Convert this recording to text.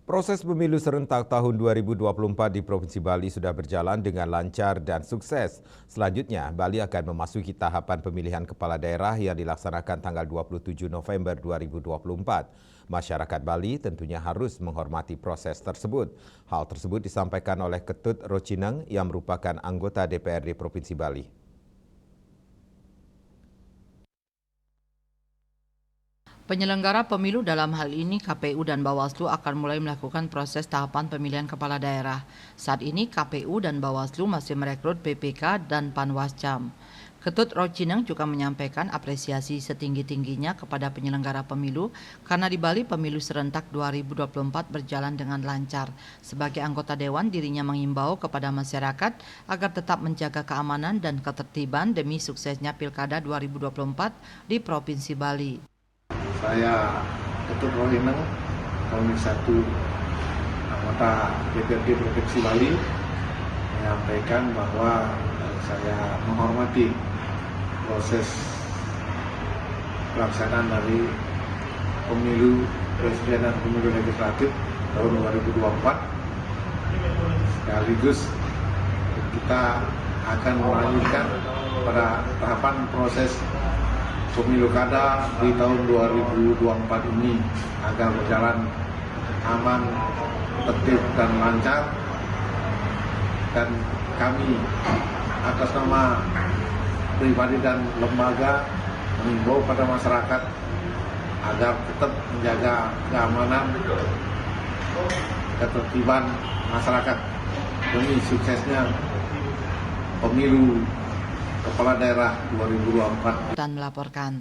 Proses pemilu serentak tahun 2024 di Provinsi Bali sudah berjalan dengan lancar dan sukses. Selanjutnya, Bali akan memasuki tahapan pemilihan kepala daerah yang dilaksanakan tanggal 27 November 2024. Masyarakat Bali tentunya harus menghormati proses tersebut. Hal tersebut disampaikan oleh Ketut Rocineng yang merupakan anggota DPRD Provinsi Bali. Penyelenggara pemilu dalam hal ini KPU dan Bawaslu akan mulai melakukan proses tahapan pemilihan kepala daerah. Saat ini KPU dan Bawaslu masih merekrut PPK dan Panwascam. Ketut Rocineng juga menyampaikan apresiasi setinggi-tingginya kepada penyelenggara pemilu karena di Bali pemilu serentak 2024 berjalan dengan lancar. Sebagai anggota dewan, dirinya mengimbau kepada masyarakat agar tetap menjaga keamanan dan ketertiban demi suksesnya Pilkada 2024 di Provinsi Bali. Saya Ketut Rocineng, Komisi 1 anggota DPRD Provinsi Bali, menyampaikan bahwa saya menghormati proses pelaksanaan dari pemilu presiden dan pemilu legislatif tahun 2024. Sekaligus kita akan melanjutkan pada tahapan proses pemilu kada di tahun 2024 ini agar berjalan aman, tertib dan lancar. Dan kami atas nama pribadi dan lembaga mengimbau pada masyarakat agar tetap menjaga keamanan, ketertiban masyarakat demi suksesnya pemilu kepala daerah 2024. Dan melaporkan.